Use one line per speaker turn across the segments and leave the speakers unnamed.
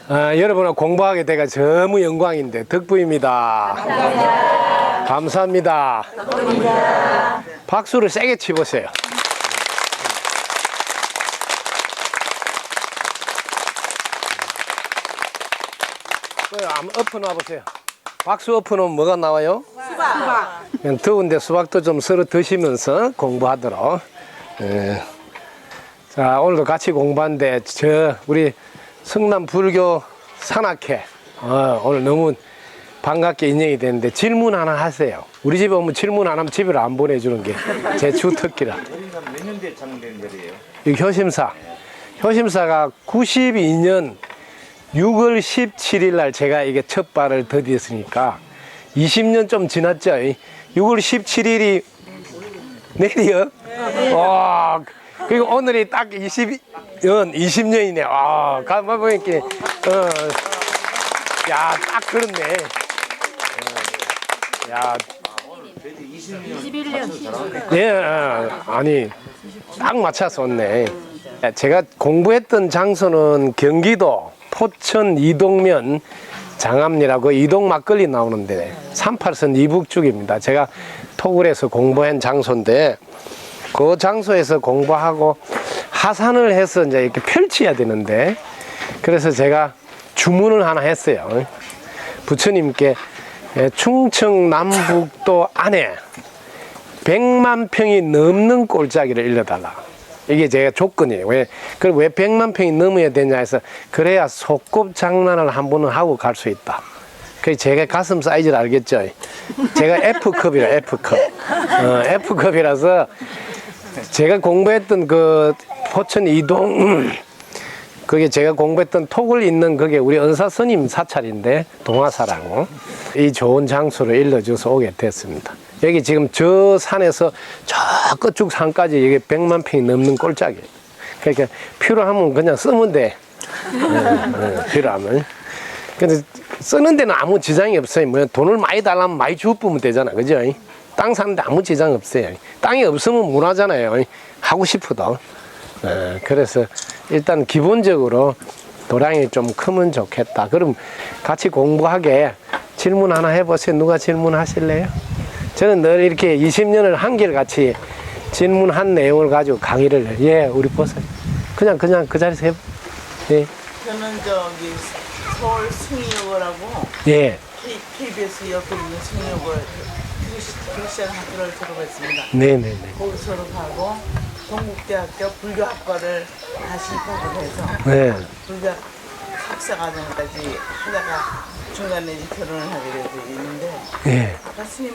여러분과 공부하게 돼가 너무 영광인데 덕분입니다. 감사합니다. 감사합니다. 감사합니다. 박수를 세게 치보세요. 한번 엎어놔 보세요. 박수 엎어놓으면 뭐가 나와요? 수박. 그냥 더운데 수박도 좀 썰어 드시면서 공부하도록. 자, 오늘도 같이 공부하는데 우리 성남 불교 산악회 오늘 너무 반갑게 인정이 됐는데 질문 하나 하세요. 우리 집에 오면 질문 안 하면 집에 안 보내주는 게 제 주특기라.
몇 년도에 창된 자리예요?
이 효심사. 효심사가 92년 6월 17일 날 제가 이게 첫 발을 디뎠으니까 20년 좀 지났죠. 6월 17일이 내일이요? 와, 그리고 오늘이 딱 20년이네. 아, 가만 보니까, 야, 딱 그렇네. 야, 21년. 예, 아니, 딱 맞춰서 왔네. 제가 공부했던 장소는 경기도 포천 이동면 장암리라고 이동 막걸리 나오는데 38선 이북 쪽입니다. 제가 토굴에서 공부한 장소인데 그 장소에서 공부하고 하산을 해서 이제 이렇게 펼쳐야 되는데 그래서 제가 주문을 하나 했어요. 부처님께 충청 남북도 안에 100만 평이 넘는 골짜기를 일러달라. 이게 제가 조건이에요. 왜 100만 평이 넘어야 되냐 해서 그래야 소꿉장난을 한 번은 하고 갈 수 있다. 그래서 제가 가슴 사이즈를 알겠죠. 제가 F컵이라 F컵. F컵이라서 제가 공부했던 그 포천 이동 그게 제가 공부했던 톡을 있는 그게 우리 은사 스님 사찰인데 동화사라고 이 좋은 장소를 일러줘서 오게 됐습니다. 여기 지금 저 산에서 저 끝쪽 산까지 이게 100만 평이 넘는 꼴짝이에요. 그러니까 필요하면 그냥 쓰면 돼. 필요하면. 근데 쓰는 데는 아무 지장이 없어요. 뭐 돈을 많이 달라면 많이 주부면 되잖아. 그죠? 땅 사는데 아무 지장 없어요. 땅이 없으면 문화잖아요. 하고 싶어도. 그래서 일단 기본적으로 도량이 좀 크면 좋겠다. 그럼 같이 공부하게 질문 하나 해보세요. 누가 질문하실래요? 저는 늘 이렇게 20년을 한결같이 질문한 내용을 가지고 강의를 우리 보세요. 그냥 그 자리에서 해보. 예.
저는 저기 서울 숭이여고라고 KBS 옆에 있는 숭이여고 크리스천 학교를 졸업했습니다.
네네네.
거기 졸업하고 동국대학교 불교학과를 다시 졸업해서
네.
불교 학사과정까지 하다가 중간에 이제 결혼을 하게 되는데 아까 스님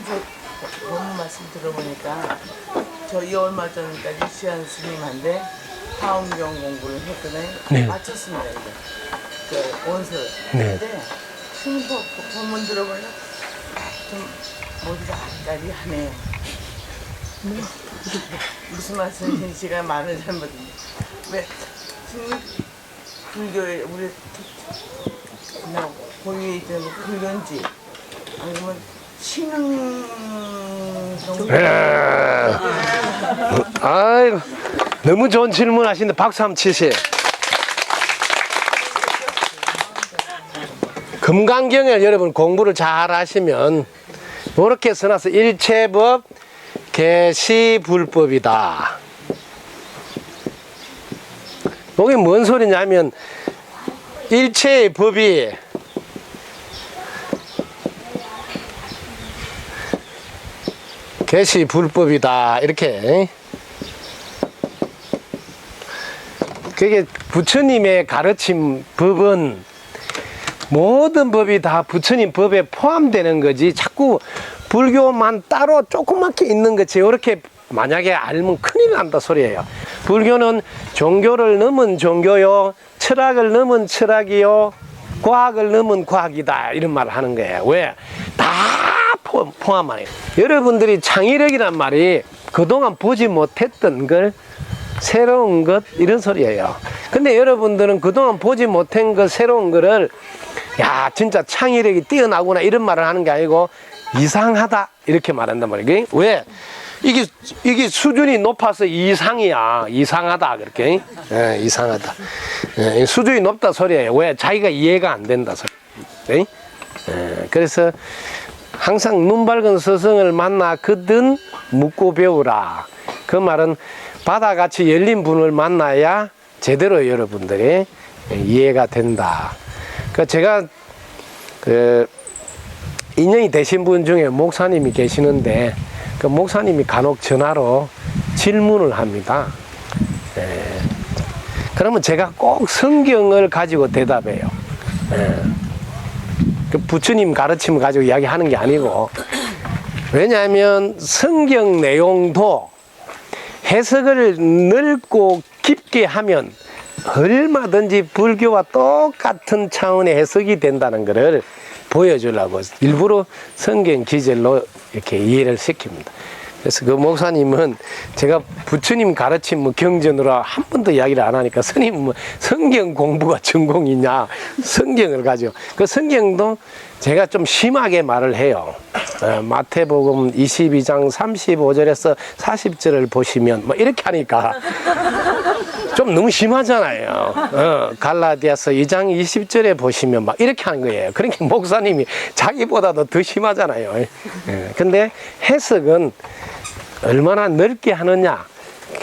법문 말씀 들어보니까 저희 얼마 전까지 시안 스님한테 화엄경 공부를 했더니 마쳤습니다. 이제 그 원서. 근데 스님 법문 들어보니까 좀 모두가 아까리하네요. 무슨 말씀이신지가 말을 잘못했는데 왜 스님 불교에 우리 고유에 있던 불교인지 아니면 신흥 정도.
아이고 너무 좋은 질문 하시는데 박수 한번 치세요. 금강경을 여러분 공부를 잘 하시면 이렇게 써놔서 일체법 개시불법이다. 이게 뭔 소리냐면 일체의 법이 개시불법이다. 이렇게 그게 부처님의 가르침 법은 모든 법이 다 부처님 법에 포함되는 거지 자꾸 불교만 따로 조그맣게 있는 거지 이렇게 만약에 알면 큰일 난다 소리예요. 불교는 종교를 넘은 종교요, 철학을 넘은 철학이요, 과학을 넘은 과학이다 이런 말을 하는 거예요. 왜? 다 포함하네요. 여러분들이 창의력이란 말이 그동안 보지 못했던 걸 새로운 것 이런 소리예요. 근데 여러분들은 그동안 보지 못한 것 새로운 거를 야 진짜 창의력이 뛰어나구나 이런 말을 하는 게 아니고 이상하다 이렇게 말한단 말이에요. 왜? 이게 수준이 높아서 이상이야. 이상하다 그렇게. 예, 이상하다. 예, 수준이 높다 소리예요. 왜? 자기가 이해가 안 된다 소리. 예, 그래서 항상 눈 밝은 스승을 만나 그든 묻고 배우라. 그 말은 바다같이 열린 분을 만나야 제대로 여러분들이 이해가 된다. 그 제가 그 인연이 되신 분 중에 목사님이 계시는데 그 목사님이 간혹 전화로 질문을 합니다. 그러면 제가 꼭 성경을 가지고 대답해요. 그 부처님 가르침을 가지고 이야기하는 게 아니고, 왜냐하면 성경 내용도 해석을 넓고 깊게 하면 얼마든지 불교와 똑같은 차원의 해석이 된다는 것을 보여주려고 일부러 성경 기절로 이렇게 이해를 시킵니다. 그래서 그 목사님은 제가 부처님 가르침 뭐 경전으로 한 번도 이야기를 안 하니까 스님 뭐 성경 공부가 전공이냐, 성경을 가지고 그 성경도 제가 좀 심하게 말을 해요. 마태복음 22장 35절에서 40절을 보시면 뭐 이렇게 하니까 좀 너무 심하잖아요. 갈라디아서 2장 20절에 보시면 막 이렇게 하는 거예요. 그러니까 목사님이 자기보다도 더 심하잖아요. 근데 해석은 얼마나 넓게 하느냐,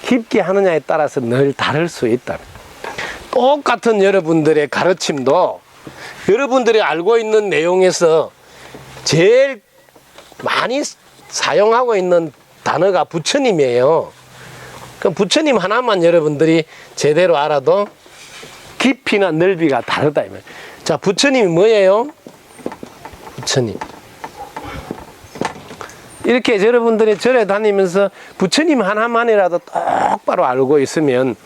깊게 하느냐에 따라서 늘 다를 수 있다. 똑같은 여러분들의 가르침도 여러분들이 알고 있는 내용에서 제일 많이 사용하고 있는 단어가 부처님이에요. 그럼 부처님 하나만 여러분들이 제대로 알아도 깊이나 넓이가 다르다. 자, 부처님이 뭐예요? 부처님. 이렇게 여러분들이 절에 다니면서 부처님 하나만이라도 똑바로 알고 있으면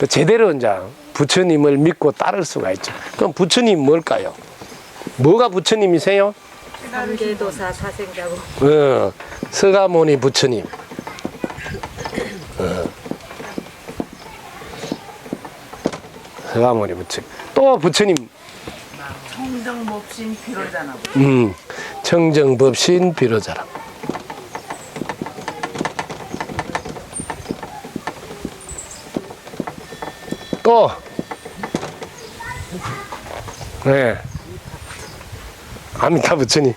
제대로 이제 부처님을 믿고 따를 수가 있죠. 그럼 부처님 뭘까요? 뭐가 부처님이세요?
삼계도사 사생자고.
서가모니 부처님. 서가모니 부처님. 또 부처님.
청정법신 비로자나.
청정법신 비로자라. 또, 네, 아미타 부처님.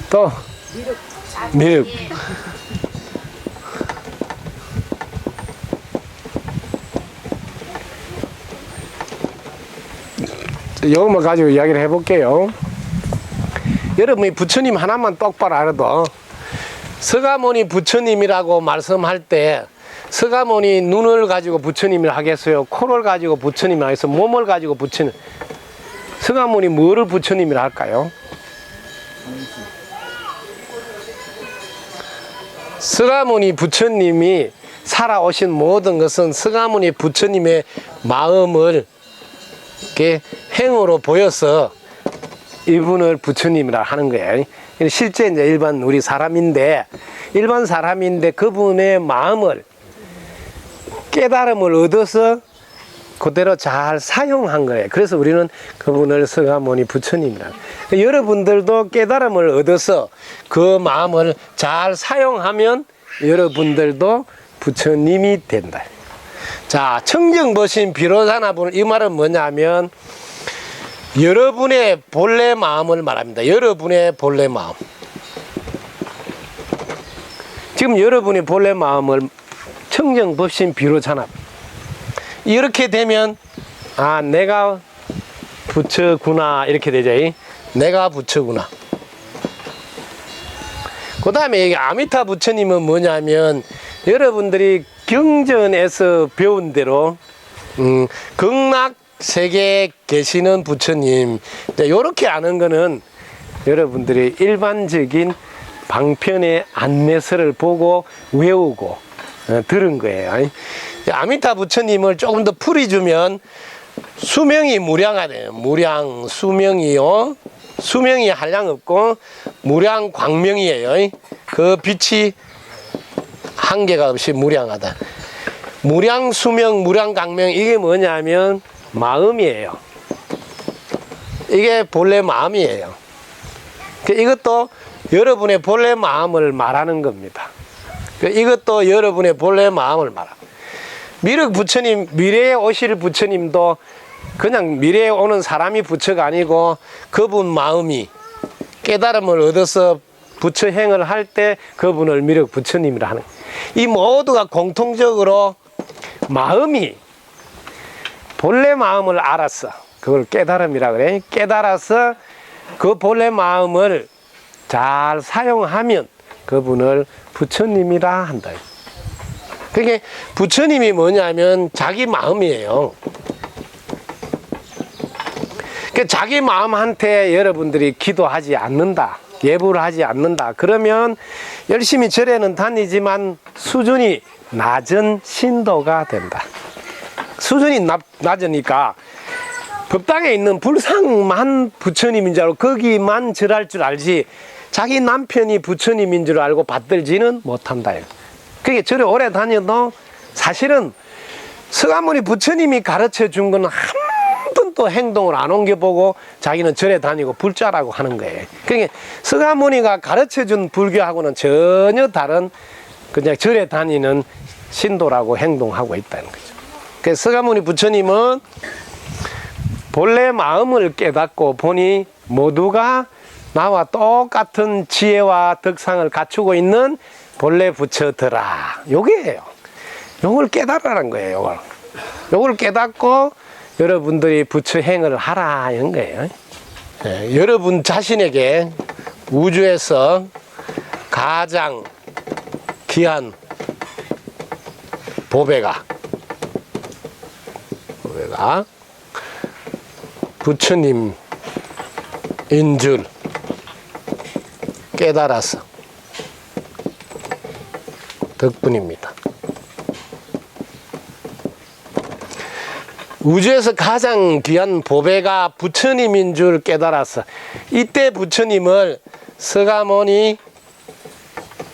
또, 미륵. 이것만 가지고 이야기를 해볼게요. 여러분이 부처님 하나만 똑바로 알아도 서가모니 부처님이라고 말씀할 때 서가모니 눈을 가지고 부처님을 하겠어요? 코를 가지고 부처님을 하겠어요? 몸을 가지고 부처님. 서가모니 뭐를 부처님이라 할까요? 서가모니 부처님이 살아오신 모든 것은 서가모니 부처님의 마음을 이렇게 행으로 보여서 이분을 부처님이라 하는 거예요. 실제 이제 일반 우리 사람인데, 일반 사람인데 그분의 마음을, 깨달음을 얻어서 그대로 잘 사용한 거예요. 그래서 우리는 그분을 서가모니 부처님이라. 여러분들도 깨달음을 얻어서 그 마음을 잘 사용하면 여러분들도 부처님이 된다. 자, 청정보신 비로자나분, 이 말은 뭐냐면 여러분의 본래 마음을 말합니다. 여러분의 본래 마음. 지금 여러분의 본래 마음을 청정법신 비로자나. 이렇게 되면 아, 내가 부처구나, 이렇게 되죠. 내가 부처구나. 그 다음에 아미타 부처님은 뭐냐면 여러분들이 경전에서 배운 대로 극락 세계에 계시는 부처님, 이렇게 아는 거는 여러분들이 일반적인 방편의 안내서를 보고 외우고 들은 거예요. 아미타 부처님을 조금 더 풀이주면 수명이 무량하대요. 무량 수명이요. 수명이 한량없고 무량 광명이에요. 그 빛이 한계가 없이 무량하다. 무량 수명, 무량 광명, 이게 뭐냐면 마음이에요. 이게 본래 마음이에요. 이것도 여러분의 본래 마음을 말하는 겁니다. 이것도 여러분의 본래 마음을 말합니다. 미륵 부처님, 미래에 오실 부처님도 그냥 미래에 오는 사람이 부처가 아니고 그분 마음이 깨달음을 얻어서 부처 행을 할 때 그분을 미륵 부처님이라 하는, 이 모두가 공통적으로 마음이 본래 마음을 알았어. 그걸 깨달음이라 그래. 깨달아서 그 본래 마음을 잘 사용하면 그분을 부처님이라 한다. 그게 부처님이 뭐냐면 자기 마음이에요. 자기 마음한테 여러분들이 기도하지 않는다, 예불을 하지 않는다, 그러면 열심히 절에는 다니지만 수준이 낮은 신도가 된다. 수준이 낮으니까 법당에 있는 불상만 부처님인 줄 알고 거기만 절할 줄 알지 자기 남편이 부처님인 줄 알고 받들지는 못한다. 그게 절에 오래 다녀도 사실은 서가모니 부처님이 가르쳐 준 거는 한 번도 행동을 안 옮겨보고 자기는 절에 다니고 불자라고 하는 거예요. 그러니까 서가모니가 가르쳐 준 불교하고는 전혀 다른 그냥 절에 다니는 신도라고 행동하고 있다는 거죠. 그래서 서가모니 부처님은 본래 마음을 깨닫고 보니 모두가 나와 똑같은 지혜와 덕상을 갖추고 있는 본래 부처더라. 요게예요. 요걸 깨달으라는 거예요. 요걸 깨닫고 여러분들이 부처 행을 하라 이런 거예요. 네, 여러분 자신에게 우주에서 가장 귀한 보배가 부처님인 줄 깨달아서 덕분입니다. 우주에서 가장 귀한 보배가 부처님인 줄 깨달아서 이때 부처님을 서가모니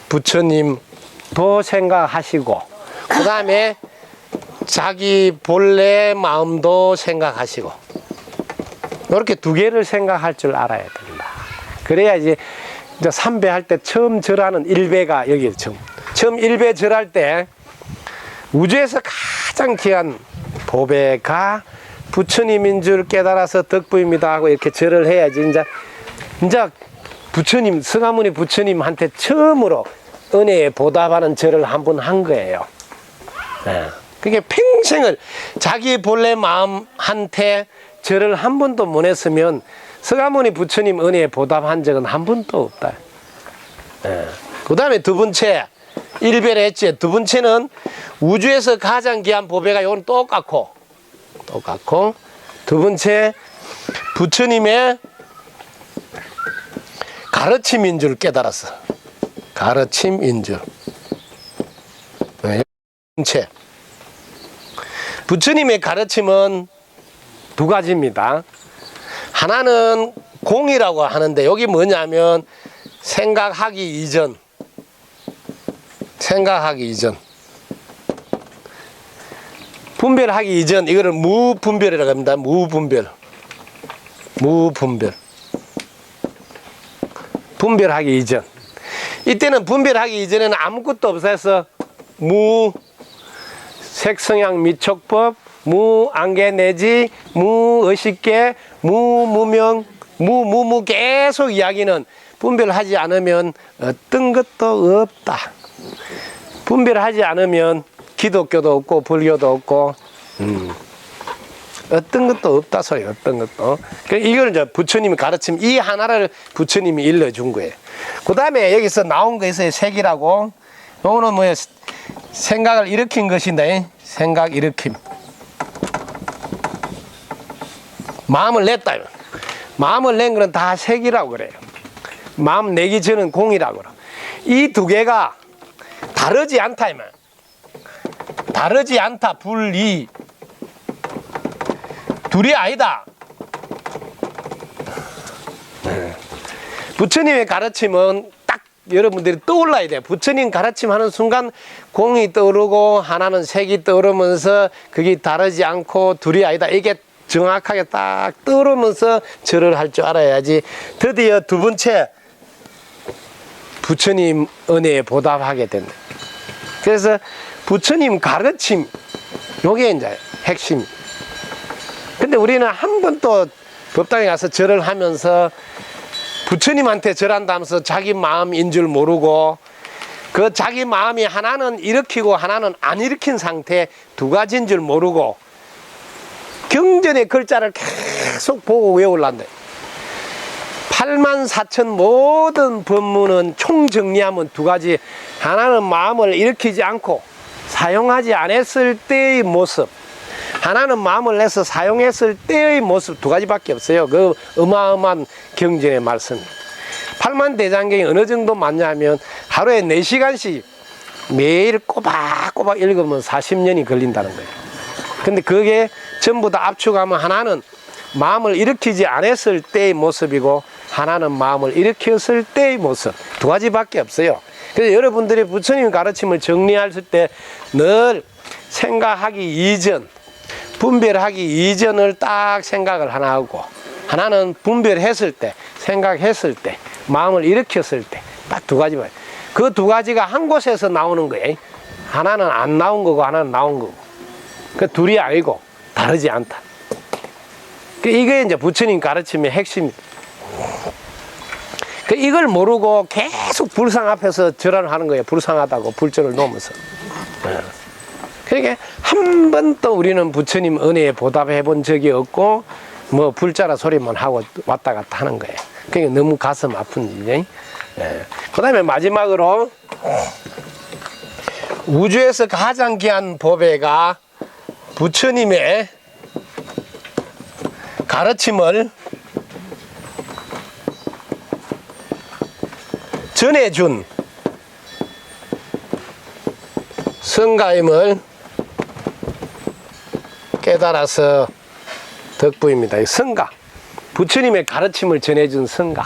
부처님도 생각하시고 그 다음에 자기 본래 마음도 생각하시고 이렇게 두 개를 생각할 줄 알아야 된다. 그래야 이제 삼배할 때 처음 절하는 일배가 여기 처음 일배 절할 때 우주에서 가장 귀한 보배가 부처님인 줄 깨달아서 덕부입니다 하고 이렇게 절을 해야지 이제 부처님 서가모니 부처님한테 처음으로 은혜에 보답하는 절을 한 번 한 거예요. 네. 그게 평생을 자기 본래 마음한테 절을 한 번도 못 했으면 서가모니 부처님 은혜에 보답한 적은 한 번도 없다. 네. 그 다음에 두 번째 일배를 했지. 두 번째는 우주에서 가장 귀한 보배가 이건 똑같고 두 번째 부처님의 가르침인 줄 깨달았어. 가르침인 줄. 네. 번째 부처님의 가르침은 두 가지입니다. 하나는 공이라고 하는데 여기 뭐냐면 생각하기 이전 분별하기 이전 이거를 무분별이라고 합니다. 분별하기 이전. 이때는 분별하기 이전에는 아무것도 없어서 색성향 미촉법, 무안개내지, 무의식계, 무무명, 무무무 계속 이야기는 분별하지 않으면 어떤 것도 없다. 분별하지 않으면 기독교도 없고 불교도 없고 어떤 것도 없다 소리. 어떤 것도. 이걸 이제 부처님이 가르침 이 하나를 부처님이 일러준 거예요. 그 다음에 여기서 나온 거 있어요. 색이라고. 요거는 뭐예요? 생각을 일으킨 것인데 생각 일으킴. 마음을 냈다. 마음을 낸 거는 다 색이라고 그래요. 마음 내기 전은 공이라고 그래요. 이 두 개가 다르지 않다 이 말. 다르지 않다. 분리. 둘이 아니다. 부처님의 가르침은 딱 여러분들이 떠올라야 돼요. 부처님 가르침하는 순간 공이 떠오르고 하나는 색이 떠오르면서 그게 다르지 않고 둘이 아니다. 이게 정확하게 딱 떠오르면서 절을 할 줄 알아야지. 드디어 두 번째 부처님 은혜에 보답하게 된다. 그래서 부처님 가르침, 요게 이제 핵심. 근데 우리는 한 번도 법당에 가서 절을 하면서 부처님한테 절한다면서 자기 마음인 줄 모르고 그 자기 마음이 하나는 일으키고 하나는 안 일으킨 상태 두 가지인 줄 모르고 경전의 글자를 계속 보고 외우려는데 8만 4천 모든 법문은 총정리하면 두 가지. 하나는 마음을 일으키지 않고 사용하지 않았을 때의 모습, 하나는 마음을 내서 사용했을 때의 모습, 두 가지밖에 없어요. 그 어마어마한 경전의 말씀. 8만 대장경이 어느 정도 맞냐면 하루에 4시간씩 매일 꼬박꼬박 읽으면 40년이 걸린다는 거예요. 근데 그게 전부 다 압축하면 하나는 마음을 일으키지 않았을 때의 모습이고 하나는 마음을 일으켰을 때의 모습, 두 가지밖에 없어요. 그래서 여러분들이 부처님 가르침을 정리할 때 늘 생각하기 이전, 분별하기 이전을 딱 생각을 하나 하고, 하나는 분별했을 때, 생각했을 때, 마음을 일으켰을 때, 딱 두 가지만. 그 두 가지가 한 곳에서 나오는 거예요. 하나는 안 나온 거고 하나는 나온 거고. 그 둘이 아니고 다르지 않다. 이게 이제 부처님 가르침의 핵심입니다. 이걸 모르고 계속 불상 앞에서 절을 하는 거예요. 불상하다고 불전을 놓으면서. 그러니까 한 번도 우리는 부처님 은혜에 보답해 본 적이 없고 뭐 불자라 소리만 하고 왔다 갔다 하는 거예요. 그러니까 너무 가슴 아픈 일이죠. 그 다음에 마지막으로 우주에서 가장 귀한 보배가 부처님의 가르침을 전해준 성가임을 깨달아서 덕부입니다. 이 성가, 부처님의 가르침을 전해준 성가.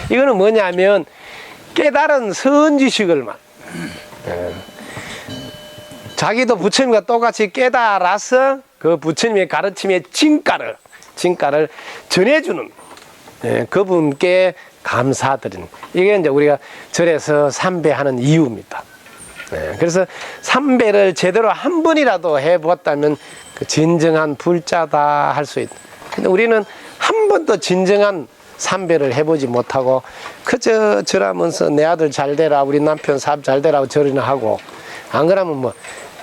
이거는 뭐냐면 깨달은 선지식을만, 자기도 부처님과 똑같이 깨달아서 그 부처님의 가르침의 진가를 전해주는, 그분께 감사드리는, 이게 이제 우리가 절에서 삼배하는 이유입니다. 그래서 삼배를 제대로 한 번이라도 해보았다면 그 진정한 불자다 할 수 있다. 근데 우리는 한 번도 진정한 삼배를 해보지 못하고 그저 절하면서 내 아들 잘 되라, 우리 남편 사업 잘 되라고 절이나 하고, 안 그러면 뭐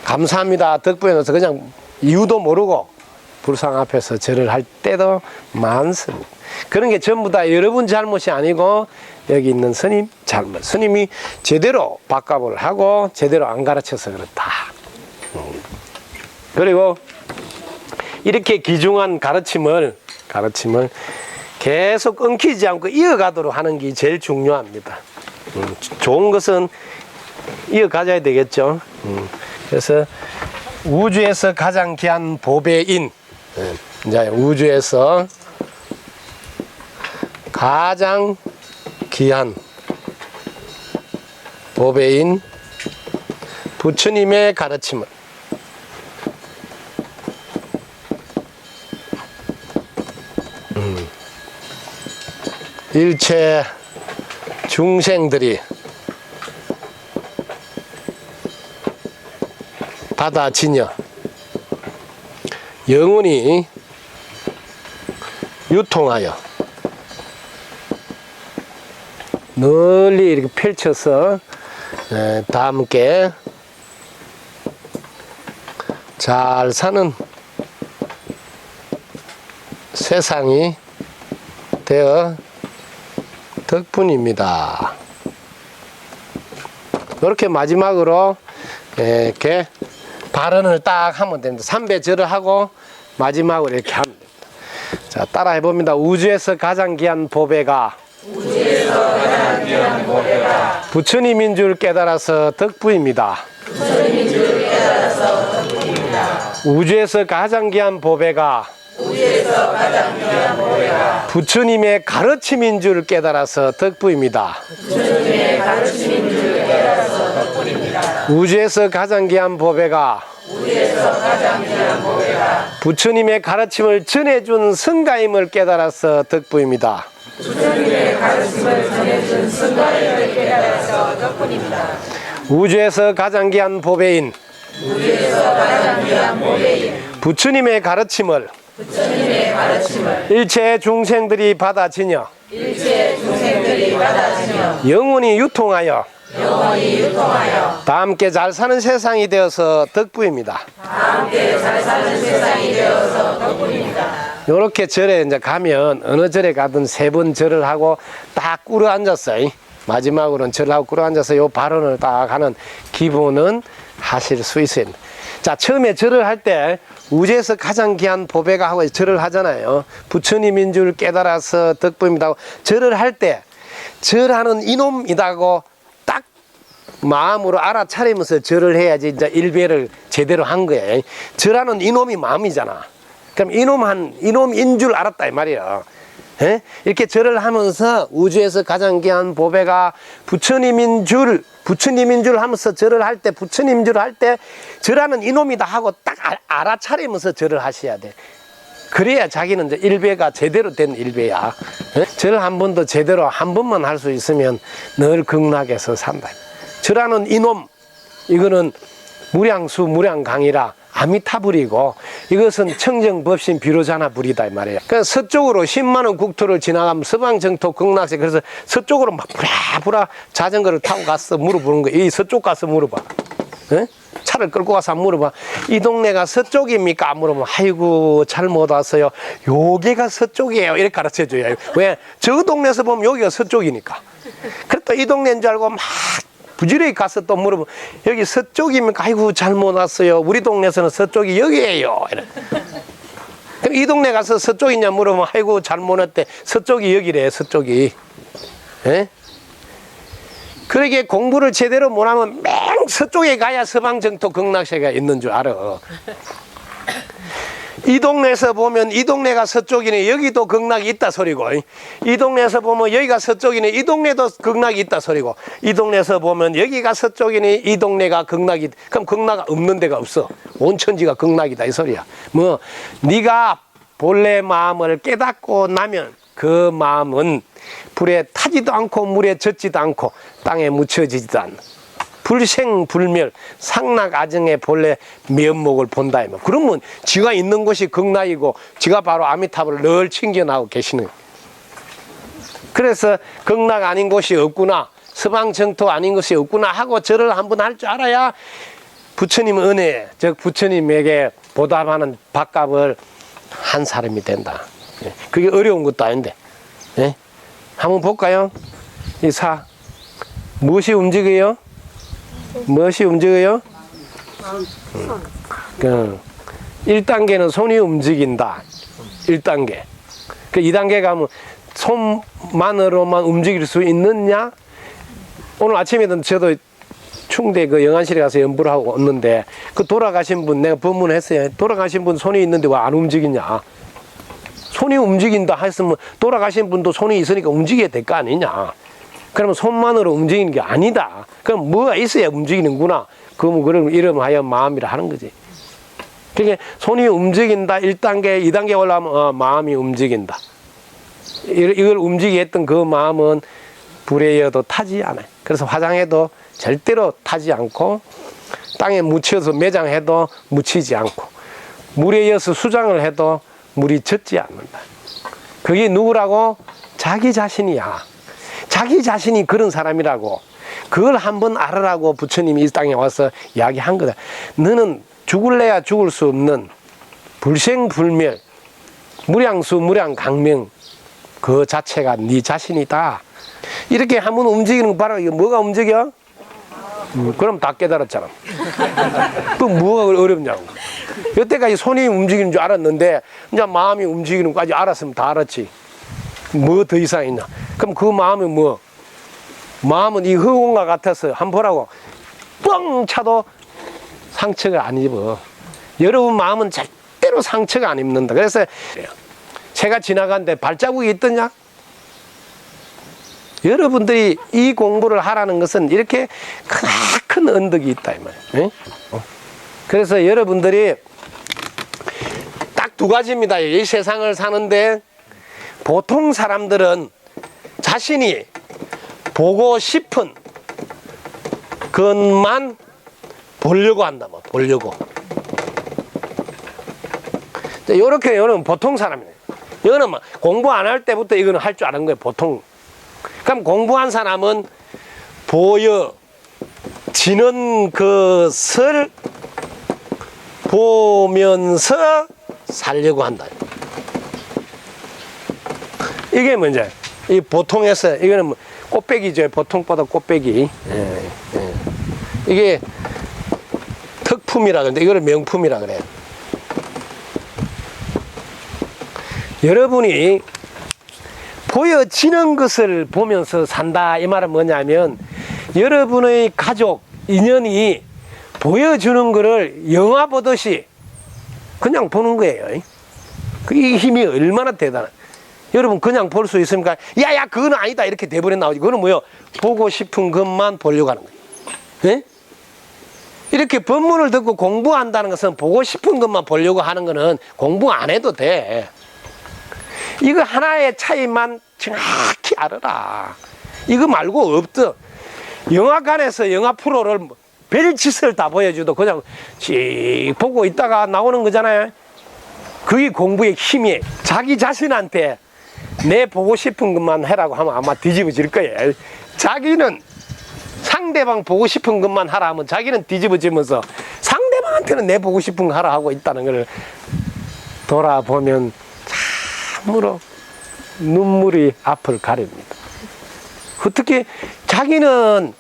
감사합니다 덕분에 넣어서 그냥 이유도 모르고 불상 앞에서 절을 할 때도 많습니다. 그런 게 전부 다 여러분 잘못이 아니고 여기 있는 스님 잘못, 스님이 제대로 바꿔을 하고 제대로 안 가르쳐서 그렇다. 그리고 이렇게 귀중한 가르침을 계속 끊기지 않고 이어가도록 하는 게 제일 중요합니다. 좋은 것은 이어가져야 되겠죠. 그래서 우주에서 가장 귀한 보배인, 이제 우주에서 가장 귀한 보배인 부처님의 가르침을 일체 중생들이 받아지녀 영원히 유통하여 널리 이렇게 펼쳐서 다 함께 잘 사는 세상이 되어 덕분입니다. 이렇게 마지막으로 이렇게 발언을 딱 하면 됩니다. 삼배절을 하고 마지막으로 이렇게 하면 됩니다. 자, 따라 해봅니다. 우주에서 가장 귀한 보배가 부처님인 줄 깨달아서 덕부입니다. 우주에서 가장 귀한 보배가 부처님의 가르침인 줄 깨달아서 덕부입니다. 우주에서 가장 귀한 보배가 부처님의 가르침을 전해준 성가임을 깨달아서 덕분입니다. 우주에서 가장 귀한 보배인 부처님의 가르침을 일체 중생들이 받아지녀 영원히 유통하여 다 함께 잘 사는 세상이 되어서 덕분입니다. 요렇게 절에 이제 가면 어느 절에 가든 3번 절을 하고 딱 꿇어 앉았어요. 마지막으로는 절을 하고 꿇어 앉아서 요 발언을 딱 하는 기본은 하실 수 있어요. 자, 처음에 절을 할 때 우주에서 가장 귀한 보배가 하고 절을 하잖아요. 부처님인 줄 깨달아서 덕분입니다 하고 절을 할 때 절하는 이놈이다고 딱 마음으로 알아차리면서 절을 해야지 이제 일배를 제대로 한 거예요. 절하는 이놈이 마음이잖아. 그럼 이놈인 줄 알았다 이 말이에요. 예? 이렇게 절을 하면서 우주에서 가장 귀한 보배가 부처님인 줄 하면서 절을 할 때 부처님 줄 할 때 절하는 이놈이다 하고 딱 알아차리면서 절을 하셔야 돼. 그래야 자기는 이제 일배가 제대로 된 일배야. 예? 절 한 번도 제대로 한 번만 할 수 있으면 늘 극락에서 산다. 절하는 이놈, 이거는 무량수 무량강이라 아미타불이고 이것은 청정법신 비로자나불이다 이 말이에요. 그러니까 서쪽으로 10만원 국토를 지나가면 서방정토 극락세, 그래서 서쪽으로 막 부라부라 자전거를 타고 가서 물어보는 거예요. 이 서쪽 가서 물어봐. 에? 차를 끌고 가서 물어봐. 이 동네가 서쪽입니까? 물어보면 아이고 잘못 왔어요. 여기가 서쪽이에요. 이렇게 가르쳐줘요. 왜? 저 동네에서 보면 여기가 서쪽이니까. 그래도 이 동네인 줄 알고 막 부지런히 가서 또 물어보면 여기 서쪽입니까? 아이고 잘못 왔어요. 우리 동네에서는 서쪽이 여기예요. 이래. 그럼 이 동네 가서 서쪽이냐 물어보면 아이고 잘못 왔대. 서쪽이 여기래. 서쪽이. 에? 그러게 공부를 제대로 못하면 맹 서쪽에 가야 서방정토 극락세가 있는 줄 알아. 이 동네에서 보면 이 동네가 서쪽이네 여기도 극락이 있다 소리고, 이 동네에서 보면 여기가 서쪽이네 이 동네도 극락이 있다 소리고, 이 동네에서 보면 여기가 서쪽이네 이 동네가 극락이, 그럼 극락 없는 데가 없어. 온 천지가 극락이다 이 소리야. 뭐 네가 본래 마음을 깨닫고 나면 그 마음은 불에 타지도 않고 물에 젖지도 않고 땅에 묻혀지지도 않아. 불생불멸 상락아정의 본래 면목을 본다. 그러면 지가 있는 곳이 극락이고 지가 바로 아미타불을 늘 챙겨나오고 계시는. 그래서 극락 아닌 곳이 없구나, 서방정토 아닌 곳이 없구나 하고 절을 한번 할 줄 알아야 부처님 은혜, 즉 부처님에게 보답하는 밥값을 한 사람이 된다. 그게 어려운 것도 아닌데. 네? 한번 볼까요? 이 사 무엇이 움직여요? 무엇이 움직여요? 1단계는 손이 움직인다. 1단계. 2단계 가면 손만으로만 움직일 수 있느냐? 오늘 아침에도 저도 충대 그 영안실에 가서 연부를 하고 왔는데 그 돌아가신 분 내가 법문했어요. 돌아가신 분 손이 있는데 왜 안 움직이냐? 손이 움직인다 했으면 돌아가신 분도 손이 있으니까 움직여야 될 거 아니냐? 그러면 손만으로 움직이는 게 아니다. 그럼 뭐가 있어야 움직이는구나. 그럼 이름하여 마음이라 하는 거지. 그러니까 손이 움직인다 1단계, 2단계 올라가면 마음이 움직인다. 이걸 움직이게 했던 그 마음은 불에 이어도 타지 않아요. 그래서 화장해도 절대로 타지 않고 땅에 묻혀서 매장해도 묻히지 않고 물에 이어서 수장을 해도 물이 젖지 않는다. 그게 누구라고? 자기 자신이야. 자기 자신이 그런 사람이라고. 그걸 한번 알아라고 부처님이 이 땅에 와서 이야기한 거다. 너는 죽을래야 죽을 수 없는 불생불멸 무량수 무량강명 그 자체가 네 자신이다. 이렇게 한번 움직이는 거 봐라. 이거 뭐가 움직여? 그럼 다 깨달았잖아. 또 뭐가 어렵냐고. 여태까지 손이 움직이는 줄 알았는데 이제 마음이 움직이는 것까지 알았으면 다 알았지. 뭐 더 이상 있나? 그럼 그 마음이 뭐? 마음은 이 흙온과 같아서 한번 보라고. 뻥 차도 상처가 안 입어. 여러분 마음은 절대로 상처가 안 입는다. 그래서 새가 지나가는데 발자국이 있더냐? 여러분들이 이 공부를 하라는 것은 이렇게 큰 언덕이 있다 이 말이에요. 그래서 여러분들이 딱 두 가지입니다. 이 세상을 사는데 보통 사람들은 자신이 보고 싶은 것만 보려고 한다. 뭐 보려고. 요렇게 이거는 보통 사람이에요. 이거는 뭐 공부 안 할 때부터 이거는 할 줄 아는 거예요. 보통. 그럼 공부한 사람은 보여지는 것을 보면서 살려고 한다. 이게 문제. 이 보통에서 이거는 뭐 꽃배기죠. 보통보다 꽃배기. 이게 특품이라 그러는데 이거를 명품이라 그래요. 여러분이 보여지는 것을 보면서 산다 이 말은 뭐냐면 여러분의 가족 인연이 보여주는 것을 영화 보듯이 그냥 보는 거예요. 이 힘이 얼마나 대단한. 여러분 그냥 볼 수 있습니까? 야야 그건 아니다 이렇게 돼버려 나오지. 그거는 뭐요? 보고 싶은 것만 보려고 하는 거예요. 예? 이렇게 법문을 듣고 공부한다는 것은 보고 싶은 것만 보려고 하는 거는 공부 안 해도 돼. 이거 하나의 차이만 정확히 알아라. 이거 말고 없어. 영화관에서 영화 프로를 별짓을 다 보여줘도 그냥 씩 보고 있다가 나오는 거잖아요. 그게 공부의 힘이에요. 자기 자신한테 내 보고 싶은 것만 해라고 하면 아마 뒤집어질 거예요. 자기는 상대방 보고 싶은 것만 하라 하면 자기는 뒤집어지면서 상대방한테는 내 보고 싶은 거 하라 하고 있다는 걸 돌아보면 참으로 눈물이 앞을 가립니다. 어떻게 자기는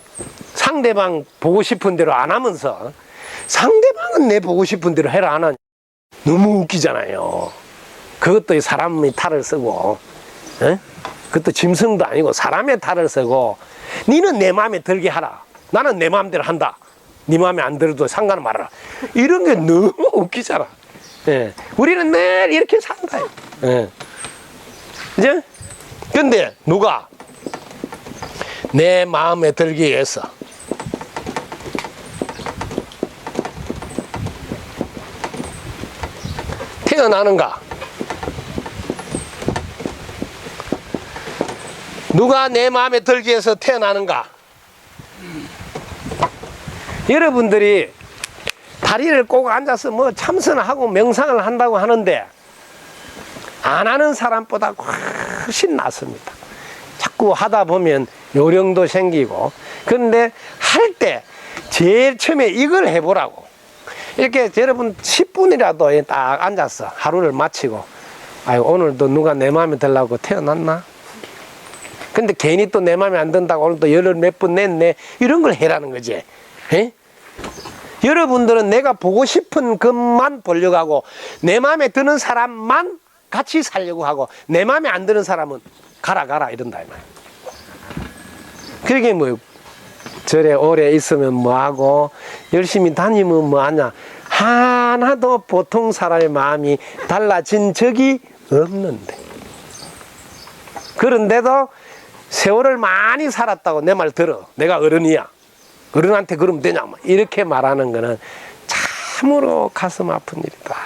상대방 보고 싶은 대로 안 하면서 상대방은 내 보고 싶은 대로 해라 안 하냐. 너무 웃기잖아요. 그것도 사람의 탈을 쓰고 그것도 짐승도 아니고 사람의 탈을 쓰고 니는 내 마음에 들게 하라. 나는 내 마음대로 한다. 네 마음에 안 들어도 상관 말아라. 이런 게 너무 웃기잖아. 우리는 늘 이렇게 산다. 이제 근데 누가 내 마음에 들기 위해서 태어나는가? 누가 내 마음에 들기 위해서 태어나는가? 여러분들이 다리를 꼭 앉아서 뭐 참선하고 명상을 한다고 하는데 안 하는 사람보다 훨씬 낫습니다. 자꾸 하다 보면 요령도 생기고. 그런데 할 때 제일 처음에 이걸 해보라고. 이렇게 여러분 10분이라도 딱 앉아서 하루를 마치고 아유 오늘도 누가 내 마음에 들라고 태어났나? 근데 괜히 또 내 마음에 안 든다고 오늘도 열을 몇 분 냈네. 이런 걸 해라는 거지. 에? 여러분들은 내가 보고 싶은 것만 보려고 하고 내 마음에 드는 사람만 같이 살려고 하고 내 마음에 안 드는 사람은 가라 이런다 이 말이야. 그게 뭐 절에 오래 있으면 뭐하고 열심히 다니면 뭐하냐. 하나도 보통 사람의 마음이 달라진 적이 없는데 그런데도 세월을 많이 살았다고 내 말 들어. 내가 어른이야. 어른한테 그러면 되냐 이렇게 말하는 거는 참으로 가슴 아픈 일이다.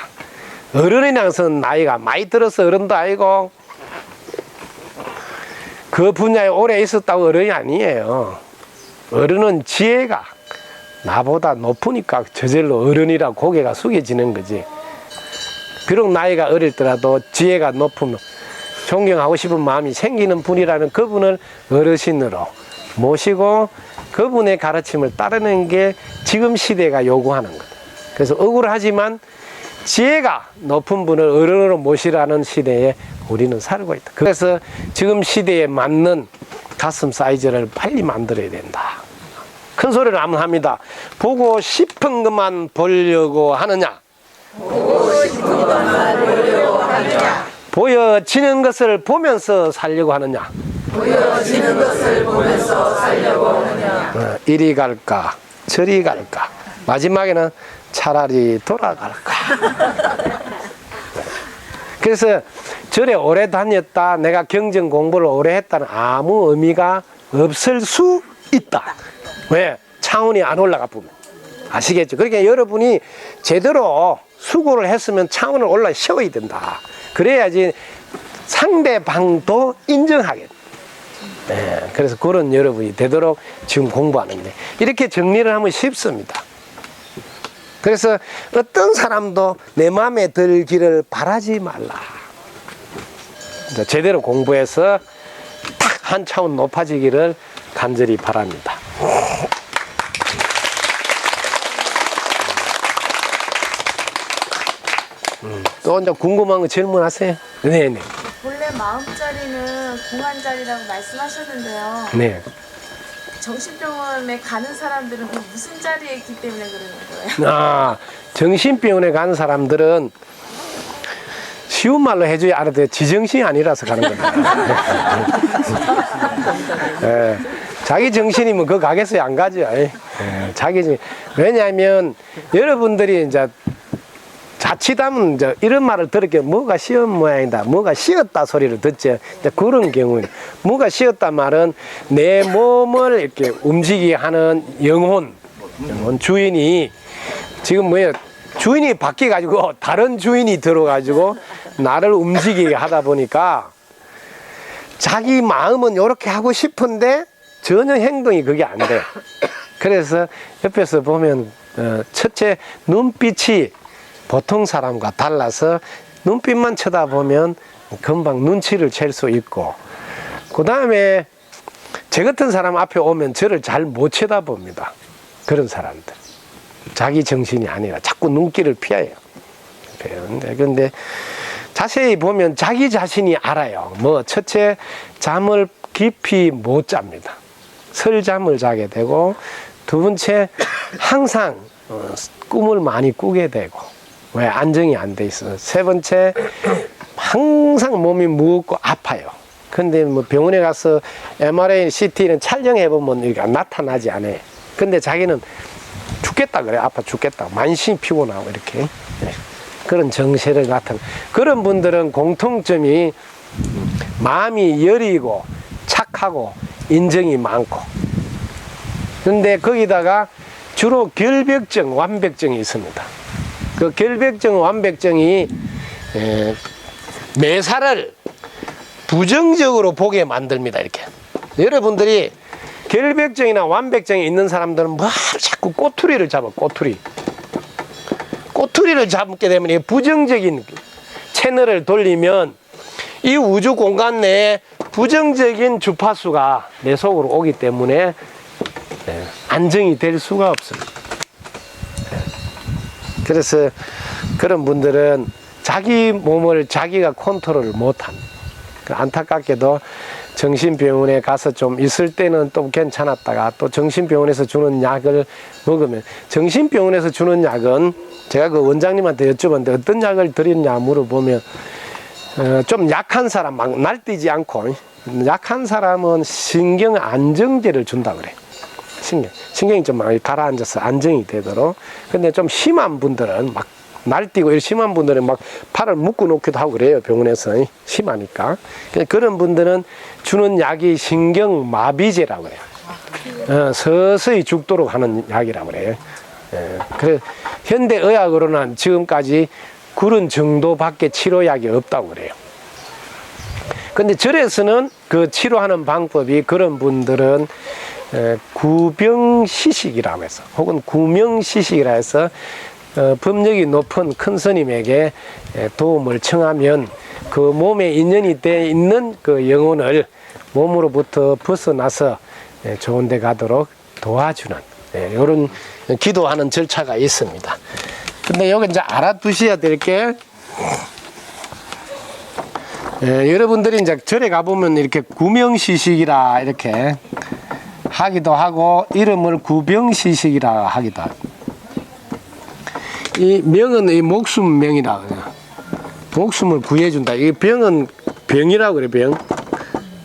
어른이라는 것은 나이가 많이 들어서 어른도 아니고 그 분야에 오래 있었다고 어른이 아니에요. 어른은 지혜가 나보다 높으니까 저절로 어른이라 고개가 숙여지는 거지. 비록 나이가 어릴더라도 지혜가 높으면 존경하고 싶은 마음이 생기는 분이라면 그분을 어르신으로 모시고 그분의 가르침을 따르는 게 지금 시대가 요구하는 거다. 그래서 억울하지만 지혜가 높은 분을 어른으로 모시라는 시대에 우리는 살고 있다. 그래서 지금 시대에 맞는 가슴 사이즈를 빨리 만들어야 된다. 큰 소리를 한번 합니다. 보고 싶은 것만 보려고 하느냐? 보고 싶은 것만 보려고 하느냐? 보여지는 것을 보면서 살려고 하느냐? 보여지는 것을 보면서 살려고 하느냐? 이리 갈까? 저리 갈까? 마지막에는 차라리 돌아갈까? 그래서 절에 오래 다녔다, 내가 경전 공부를 오래 했다는 아무 의미가 없을 수 있다. 왜? 차원이 안 올라가 보면. 아시겠죠? 그러니까 여러분이 제대로 수고를 했으면 차원을 올라 세워야 된다. 그래야지 상대방도 인정하겠다. 네, 그래서 그런 여러분이 되도록 지금 공부하는데 이렇게 정리를 하면 쉽습니다. 그래서 어떤 사람도 내 마음에 들기를 바라지 말라. 제대로 공부해서 딱 한 차원 높아지기를 간절히 바랍니다. 또 이제 궁금한 거 질문하세요. 네네.
본래 마음자리는 공안자리라고 말씀하셨는데요.
네.
정신병원에 가는 사람들은 그 무슨 자리에 있기 때문에 그러는 거예요?
아, 정신병원에 가는 사람들은 쉬운 말로 해줘야 알아도 지정신이 아니라서 가는 겁니다. 예, 자기 정신이면 그 가겠어요? 안 가죠. 예, 자기 정신. 왜냐하면 여러분들이 이제 자칫하면 이제 이런 말을 들을게 뭐가 쉬운 모양이다, 뭐가 쉬었다 소리를 듣죠. 이제 그런 경우에 뭐가 쉬었다 말은 내 몸을 이렇게 움직이게 하는 영혼 주인이 지금 뭐예요? 주인이 바뀌어 가지고 다른 주인이 들어 가지고 나를 움직이게 하다 보니까 자기 마음은 이렇게 하고 싶은데 전혀 행동이 그게 안 돼. 그래서 옆에서 보면 첫째 눈빛이 보통 사람과 달라서 눈빛만 쳐다보면 금방 눈치를 챌 수 있고, 그 다음에 제 같은 사람 앞에 오면 저를 잘 못 쳐다봅니다. 그런 사람들. 자기 정신이 아니라 자꾸 눈길을 피해요. 그런데 자세히 보면 자기 자신이 알아요. 뭐 첫째 잠을 깊이 못 잡니다. 설잠을 자게 되고, 두 번째 항상 꿈을 많이 꾸게 되고, 왜 안정이 안 돼 있어. 세 번째 항상 몸이 무겁고 아파요. 근데 뭐 병원에 가서 MRI, CT는 촬영해 보면 이게 나타나지 않아요. 근데 자기는 죽겠다 그래. 아파 죽겠다. 만신이 피곤하고 이렇게. 네. 그런 정세를 같은 그런 분들은 공통점이 마음이 여리고 착하고 인정이 많고, 근데 거기다가 주로 결벽증, 완벽증이 있습니다. 그 결벽증, 완벽증이 매사를 부정적으로 보게 만듭니다. 이렇게 여러분들이 결벽증이나 완벽증이 있는 사람들은 뭐 자꾸 꼬투리를 잡아. 꼬투리를 잡게 되면 이 부정적인 채널을 돌리면 이 우주 공간 내에 부정적인 주파수가 내 속으로 오기 때문에 안정이 될 수가 없습니다. 그래서 그런 분들은 자기 몸을 자기가 컨트롤을 못합니다. 안타깝게도 정신병원에 가서 좀 있을 때는 또 괜찮았다가 또 정신병원에서 주는 약을 먹으면, 정신병원에서 주는 약은 제가 그 원장님한테 여쭤봤는데 어떤 약을 드리느냐 물어보면 좀 약한 사람, 막 날뛰지 않고 약한 사람은 신경 안정제를 준다 그래요. 신경이 좀 많이 가라앉아서 안정이 되도록. 근데 좀 심한 분들은 막 날뛰고 이런 심한 분들은 막 팔을 묶어 놓기도 하고 그래요. 병원에서 심하니까. 그런 분들은 주는 약이 신경마비제라고 그래요. 서서히 죽도록 하는 약이라고 그래요. 그래 현대의학으로는 지금까지 그런 정도밖에 치료약이 없다고 그래요. 근데 절에서는 그 치료하는 방법이 그런 분들은 구병시식이라고 해서, 혹은 구명시식이라 해서 법력이 높은 큰 스님에게 도움을 청하면 그 몸에 인연이 돼 있는 그 영혼을 몸으로부터 벗어나서 좋은 데 가도록 도와주는 이런 기도하는 절차가 있습니다. 근데 여기 이제 알아두셔야 될 게, 여러분들이 이제 절에 가보면 이렇게 구명시식이라 이렇게 하기도 하고, 이름을 구병시식이라 하기도 하고, 이 명은 이 목숨명이라 그래요. 목숨을 구해준다. 이 병은 병이라고 그래. 병,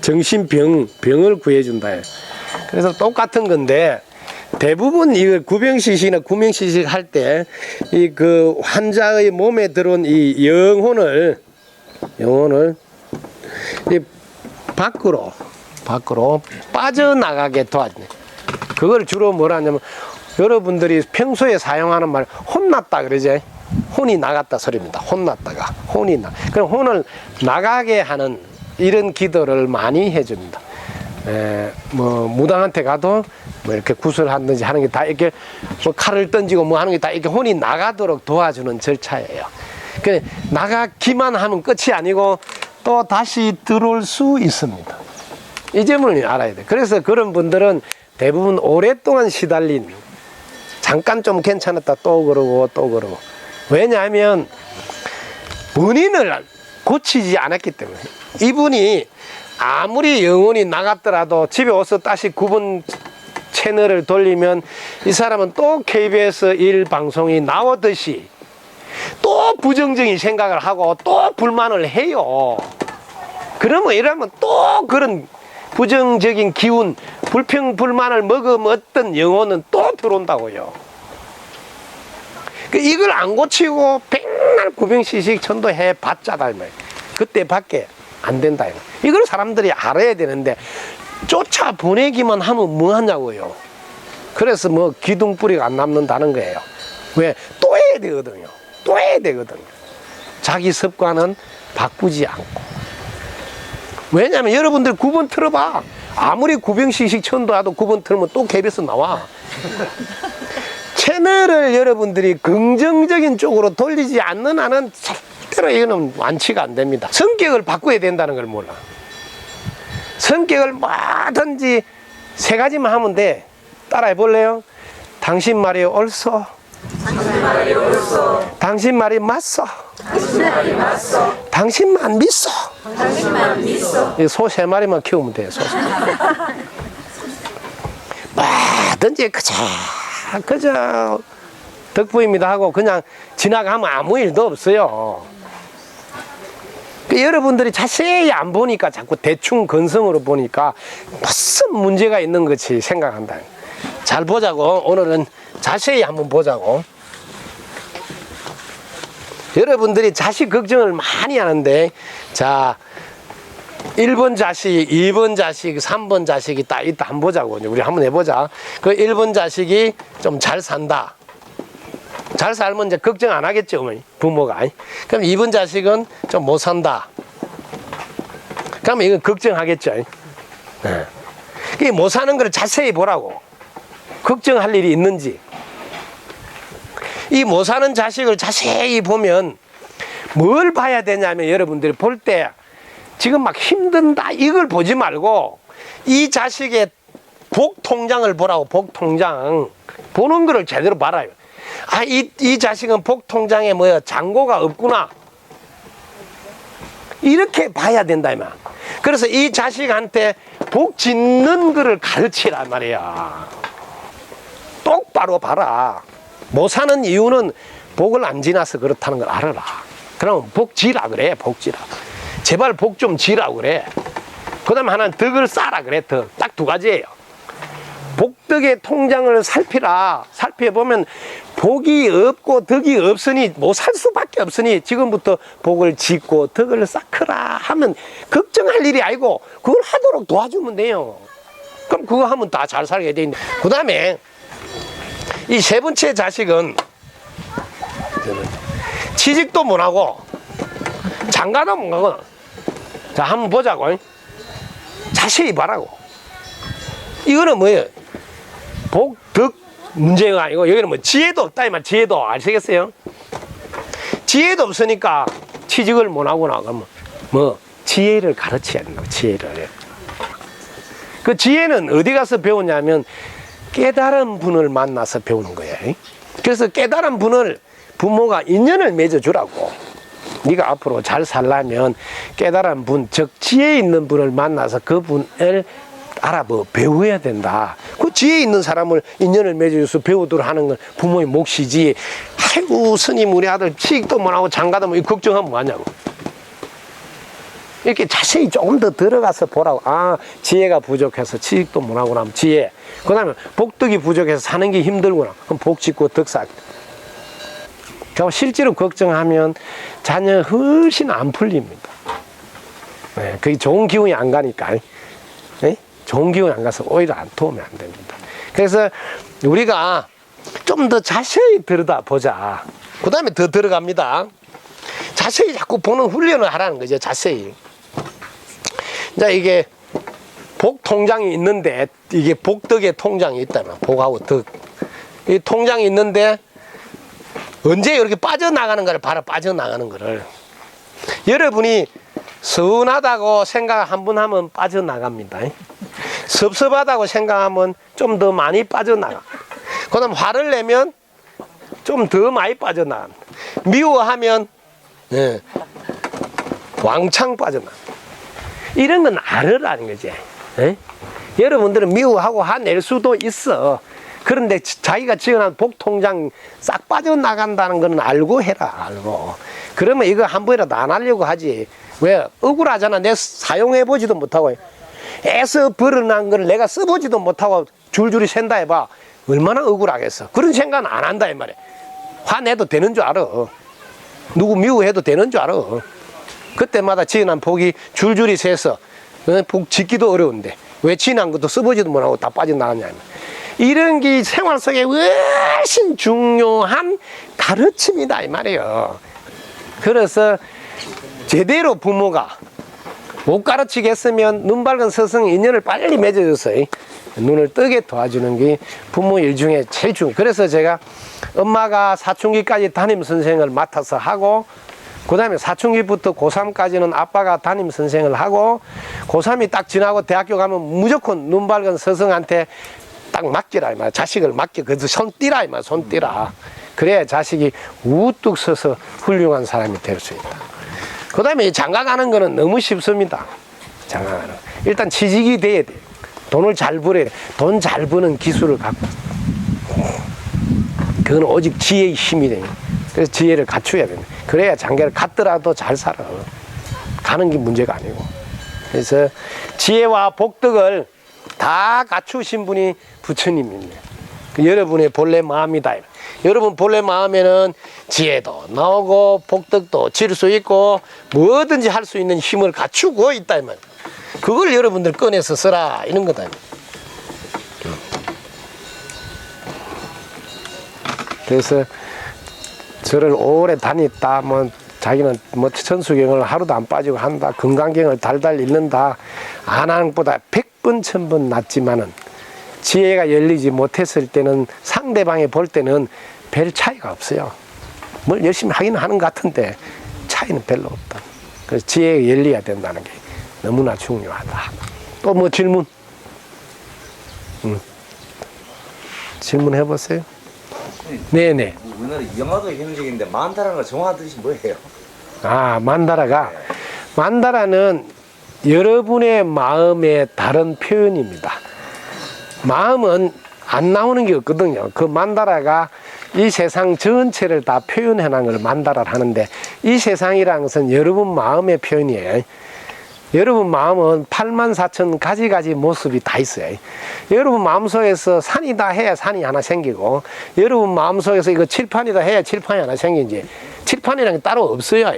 정신병, 병을 구해준다. 그래서 똑같은 건데, 대부분 이 구병시식이나 구명시식 할 때 이 그 환자의 몸에 들어온 이 영혼을 이 밖으로 빠져나가게 도와주네. 그걸 주로 뭐라 하냐면 여러분들이 평소에 사용하는 말 혼났다 그러지. 혼이 나갔다 소리입니다. 혼났다가 혼이 나. 그럼 혼을 나가게 하는 이런 기도를 많이 해줍니다. 뭐 무당한테 가도 뭐 이렇게 구슬하든지 하는 게 다 이렇게 뭐 칼을 던지고 뭐 하는 게 다 이렇게 혼이 나가도록 도와주는 절차예요. 그 나가기만 하면 끝이 아니고 또 다시 들어올 수 있습니다. 이 점을 알아야 돼. 그래서 그런 분들은 대부분 오랫동안 시달린, 잠깐 좀 괜찮았다 또 그러고 또 그러고. 왜냐하면 원인을 고치지 않았기 때문에. 이분이 아무리 영혼이 나갔더라도 집에 와서 다시 9번 채널을 돌리면 이 사람은 또 KBS 1 방송이 나오듯이 또 부정적인 생각을 하고 또 불만을 해요. 그러면 이러면 또 그런 부정적인 기운, 불평, 불만을 먹으면 어떤 영혼은 또 들어온다고요. 이걸 안 고치고 백날 구병시식 천도해 봤자다. 그때 밖에 안 된다. 이걸 사람들이 알아야 되는데 쫓아 보내기만 하면 뭐 하냐고요. 그래서 뭐 기둥뿌리가 안 남는다는 거예요. 왜? 또 해야 되거든요. 또 해야 되거든요. 자기 습관은 바꾸지 않고. 왜냐면 여러분들 9번 틀어봐. 아무리 구병시식 천도하도 9번 틀면 또 KBS 나와. 채널을 여러분들이 긍정적인 쪽으로 돌리지 않는 한은 절대로 이거는 완치가 안 됩니다. 성격을 바꿔야 된다는 걸 몰라. 성격을 뭐든지 세 가지만 하면 돼. 따라해 볼래요? 당신 말이 옳소. 당신 말이 맞소. 당신만 믿소. 소 세 마리만 키우면 돼요. 소 세 마리. 뭐든지 그저 덕분입니다 하고 그냥 지나가면 아무 일도 없어요. 여러분들이 자세히 안 보니까 자꾸 대충 건성으로 보니까 무슨 문제가 있는 것이 생각한다. 잘 보자고. 오늘은 자세히 한번 보자고. 여러분들이 자식 걱정을 많이 하는데, 자 1번 자식, 2번 자식, 3번 자식이 딱 이따 한번 보자고. 우리 한번 해보자. 그 1번 자식이 좀 잘 산다. 잘 살면 이제 걱정 안 하겠죠, 부모가. 그럼 2번 자식은 좀 못 산다. 그러면 이건 걱정하겠죠. 네. 못 사는 걸 자세히 보라고. 걱정할 일이 있는지. 이 못 사는 자식을 자세히 보면 뭘 봐야 되냐면 여러분들이 볼 때 지금 막 힘든다 이걸 보지 말고 이 자식의 복 통장을 보라고. 복 통장 보는 거를 제대로 봐라요. 아, 이 자식은 복 통장에 뭐야 잔고가 없구나 이렇게 봐야 된다 이 말. 그래서 이 자식한테 복 짓는 거를 가르치란 말이야. 똑바로 봐라. 못 사는 이유는 복을 안 지나서 그렇다는 걸 알아라. 그럼 복 지라 그래. 복 지라. 제발 복 좀 지라고 그래. 그 다음에 하나는 덕을 쌓아라 그래. 덕. 딱 두 가지예요. 복덕의 통장을 살피라. 살펴보면 복이 없고 덕이 없으니 못 살 수밖에 없으니 지금부터 복을 짓고 덕을 쌓거라 하면 걱정할 일이 아니고 그걸 하도록 도와주면 돼요. 그럼 그거 하면 다 잘 살게 돼 있는데. 그 다음에 이 세 번째 자식은 취직도 못하고 장가도 못 가고. 자 한번 보자고. 자세히 봐라고. 이거는 뭐예요? 복, 덕 문제가 아니고 여기는 뭐 지혜도 없다 이 말. 지혜도 아시겠어요? 지혜도 없으니까 취직을 못하고 나가면 뭐 지혜를 가르쳐야 된다고. 지혜를. 그 지혜는 어디 가서 배우냐면 깨달은 분을 만나서 배우는 거예요. 그래서 깨달은 분을 부모가 인연을 맺어주라고. 네가 앞으로 잘 살려면 깨달은 분, 즉 지혜 있는 분을 만나서 그분을 배워야 된다. 그 지혜 있는 사람을 인연을 맺어줘서 배우도록 하는 건 부모의 몫이지. 아이고 스님 우리 아들 취직도 못하고 장가도 뭐 걱정하면 뭐하냐고. 이렇게 자세히 조금 더 들어가서 보라고. 아 지혜가 부족해서 취직도 못하고 나면 지혜. 그 다음에 복덕이 부족해서 사는 게 힘들구나. 그럼 복 짓고 덕 쌓기. 그러니까 실제로 걱정하면 자녀 훨씬 안 풀립니다. 네, 그게 좋은 기운이 안 가니까. 네? 좋은 기운이 안 가서 오히려 안 도우면 안 됩니다. 그래서 우리가 좀 더 자세히 들여다보자. 그 다음에 더 들어갑니다. 자세히 자꾸 보는 훈련을 하라는 거죠. 자세히. 자, 이게 복 통장이 있는데, 이게 복덕의 통장이 있다면, 복하고 덕. 이 통장이 있는데, 언제 이렇게 빠져나가는 거를 봐라, 빠져나가는 거를. 여러분이 서운하다고 생각 한 번 하면 빠져나갑니다. 섭섭하다고 생각하면 좀 더 많이 빠져나가. 그 다음 화를 내면 좀 더 많이 빠져나가. 미워하면 왕창 빠져나가. 이런 건 알으라는 거지. 여러분들은 미워하고 화낼 수도 있어. 그런데 자기가 지어놓은 복통장 싹 빠져나간다는 건 알고 해라, 알고. 그러면 이거 한 번이라도 안 하려고 하지. 왜? 억울하잖아. 내가 사용해보지도 못하고. 애써 벌어난 걸 내가 써보지도 못하고 줄줄이 샌다 해봐. 얼마나 억울하겠어. 그런 생각은 안 한다, 이 말이야. 화내도 되는 줄 알아. 누구 미워해도 되는 줄 알아. 그때마다 지어난 복이 줄줄이 세서 복 짓기도 어려운데 왜 지난 것도 써보지도 못하고 다 빠져나가냐. 이런 게 생활 속에 훨씬 중요한 가르침이다, 이 말이에요. 그래서 제대로 부모가 못 가르치겠으면 눈 밝은 스승 인연을 빨리 맺어줘서 눈을 뜨게 도와주는 게 부모 일 중에 제일 중요해요. 그래서 제가 엄마가 사춘기까지 담임 선생을 맡아서 하고, 그 다음에 사춘기부터 고3까지는 아빠가 담임 선생을 하고, 고3이 딱 지나고 대학교 가면 무조건 눈 밝은 스승한테 딱 맡기라, 이 말. 자식을 맡겨. 그래서 손 띄라, 이 말. 손 띄라. 그래야 자식이 우뚝 서서 훌륭한 사람이 될 수 있다. 그 다음에 장가가는 거는 너무 쉽습니다. 장가가는 거. 일단 취직이 돼야 돼. 돈을 잘 벌어야 돼. 돈 잘 버는 기술을 갖고. 그건 오직 지혜의 힘이 돼. 그래서 지혜를 갖춰야 된다. 그래야 장가를 갔더라도 잘 살아. 가는 게 문제가 아니고. 그래서 지혜와 복덕을 다 갖추신 분이 부처님입니다. 여러분의 본래 마음이다. 여러분 본래 마음에는 지혜도 나오고 복덕도 질 수 있고 뭐든지 할 수 있는 힘을 갖추고 있다, 이 말. 그걸 여러분들 꺼내서 써라, 이런 거다. 그래서 저를 오래 다녔다, 뭐 자기는 뭐 천수경을 하루도 안 빠지고 한다, 건강경을 달달 읽는다, 안 하는 것보다 100번 1000번 낫지만은 지혜가 열리지 못했을 때는 상대방이 볼 때는 별 차이가 없어요. 뭘 열심히 하긴 하는 것 같은데 차이는 별로 없다. 그래서 지혜가 열려야 된다는 게 너무나 중요하다. 또 뭐 질문? 질문 해보세요. 네네.
우리나라 영화도 현직인데 만다라는 정확한 뜻이 뭐예요?
아, 만다라가, 만다라는 여러분의 마음의 다른 표현입니다. 마음은 안 나오는 게 없거든요. 그 만다라가 이 세상 전체를 다 표현해 놓은 걸 만다라를 하는데, 이 세상이라는 것은 여러분 마음의 표현이에요. 여러분 마음은 84,000 가지 모습이 다 있어요. 여러분 마음속에서 산이다 해야 산이 하나 생기고, 여러분 마음속에서 이거 칠판이다 해야 칠판이 하나 생기지, 칠판이라는 게 따로 없어요.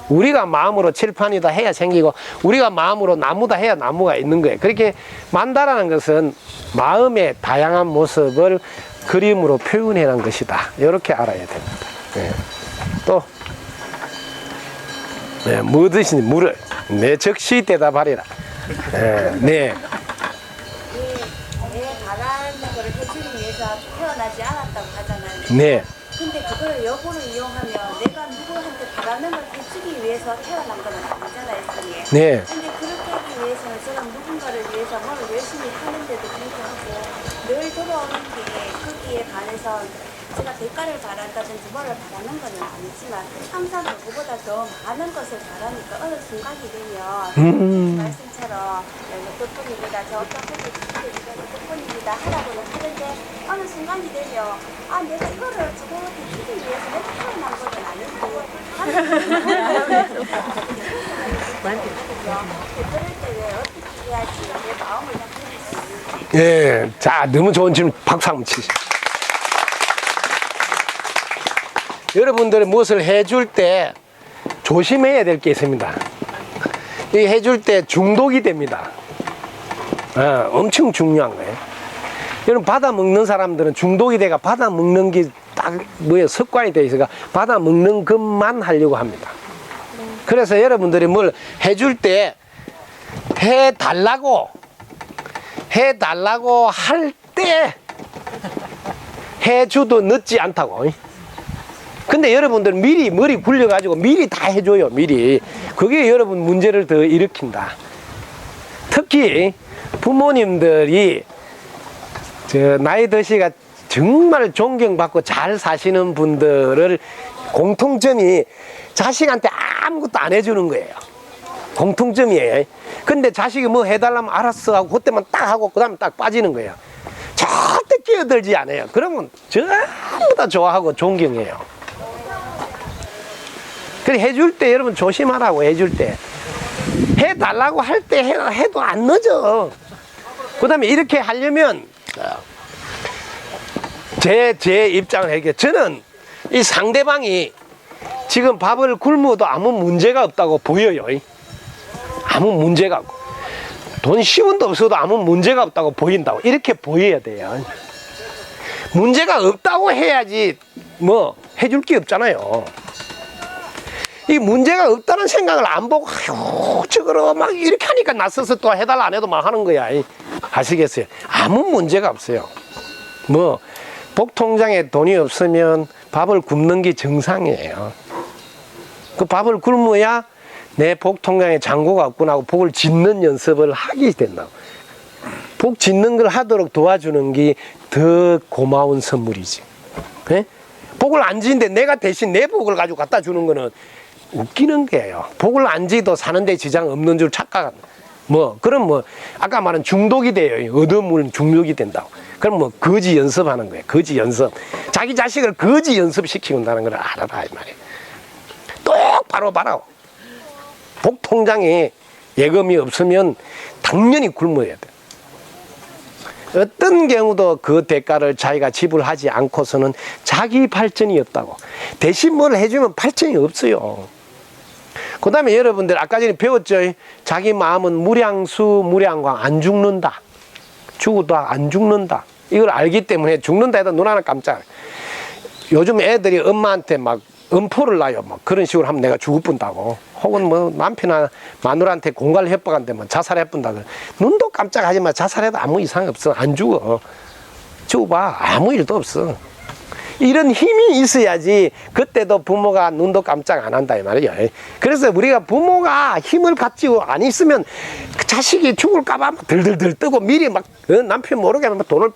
우리가 마음으로 칠판이다 해야 생기고, 우리가 마음으로 나무다 해야 나무가 있는 거예요. 그렇게 만다라는 것은 마음의 다양한 모습을 그림으로 표현해 놓은 것이다. 이렇게 알아야 됩니다. 네. 또 네, 뭐 드시니 물을 네, 즉시 대답하리라. 네.
내 바라는 거를 해주기 위해서 태어나지 않았다고 하잖아요.
네.
근데 그걸 역으로 이용하면 내가 누구한테 바라는 걸 해주기 위해서 태어난 건 아니잖아요, 선생님.
네.
근데 그렇게 하기 위해서는 제가 누군가를 위해서 뭘 열심히 하는데도 불구하고 늘 돌아오는 게 거기에 반해서 제가 대가를 바란다든지 뭐를 바라는 건 아니지만 항상 누구보다 더 많은 것을 바라니까 어느 순간이 되면 말씀처럼 뜻뿐입니다. 저 어떤 것을 뜻뿐입니다 하라고는 하는데 어느 순간이 되면 아 내가 이거를 저거한테 주기 위해서 내가 태어난 건 아닌데 그럴 때 왜 어떻게 해야지 내 마음을 잡힐 수 있는지.
예. 자, 너무 좋은 질문. 박수 한번 치시죠. 여러분들이 무엇을 해줄 때 조심해야 될 게 있습니다. 이 해줄 때 중독이 됩니다. 엄청 중요한 거예요. 여러분 받아 먹는 사람들은 중독이 돼가 받아 먹는 게 딱 뭐예요 습관이 돼 있어가 받아 먹는 것만 하려고 합니다. 그래서 여러분들이 뭘 해줄 때 해달라고 할 때 해줘도 늦지 않다고. 근데 여러분들 미리 머리 굴려가지고 미리 다 해줘요. 미리. 그게 여러분 문제를 더 일으킨다. 특히 부모님들이 나이 드시가 정말 존경받고 잘 사시는 분들을 공통점이 자식한테 아무것도 안 해주는 거예요. 공통점이에요. 근데 자식이 뭐 해달라면 알았어 하고 그때만 딱 하고 그 다음에 딱 빠지는 거예요. 절대 끼어들지 않아요. 그러면 전부 다 좋아하고 존경해요. 그래 해줄 때 여러분 조심하라고. 해줄 때 해달라고 할 때 해도 안 늦어. 그 다음에 이렇게 하려면 제 입장을 해게 저는 이 상대방이 지금 밥을 굶어도 아무 문제가 없다고 보여요. 아무 문제가 없고 돈 10원도 없어도 아무 문제가 없다고 보인다고 이렇게 보여야 돼요. 문제가 없다고 해야지 뭐 해줄 게 없잖아요. 이 문제가 없다는 생각을 안 보고 아유 저거로 막 이렇게 하니까 낯서서 또 해달라 안 해도 막 하는 거야. 아시겠어요? 아무 문제가 없어요. 뭐 복통장에 돈이 없으면 밥을 굶는 게 정상이에요. 그 밥을 굶어야 내 복통장에 잔고가 없구나 하고 복을 짓는 연습을 하게 된다고. 복 짓는 걸 하도록 도와주는 게 더 고마운 선물이지. 네? 복을 안 지는데 내가 대신 내 복을 가지고 갖다 주는 거는 웃기는 거예요. 복을 안 지도 사는데 지장 없는 줄 착각합니다. 그럼 아까 말한 중독이 돼요. 얻어물 중독이 된다고. 그럼 거지 연습하는 거예요. 거지 연습. 자기 자식을 거지 연습시키고 온다는 걸 알아라 이 말이에요. 똑바로 봐라. 복통장에 예금이 없으면 당연히 굶어야 돼. 어떤 경우도 그 대가를 자기가 지불하지 않고서는 자기 발전이 없다고. 대신 뭘 해주면 발전이 없어요. 그 다음에 여러분들 아까 전에 배웠죠. 자기 마음은 무량수 무량광 안 죽는다. 죽어도 안 죽는다. 이걸 알기 때문에 죽는다 해도 눈 하나 깜짝. 요즘 애들이 엄마한테 막 엄포를 놔요. 그런 식으로 하면 내가 죽을 뻔다고. 혹은 남편이나 마누라한테 공갈 협박한테 자살해 뻔다. 눈도 깜짝하지 마. 자살해도 아무 이상 없어. 안 죽어. 죽어봐. 아무 일도 없어. 이런 힘이 있어야지 그때도 부모가 눈도 깜짝 안 한다 이 말이에요. 그래서 우리가 부모가 힘을 가지고 안 있으면 그 자식이 죽을까봐 들들들 뜨고 미리 막 남편 모르게 막 돈을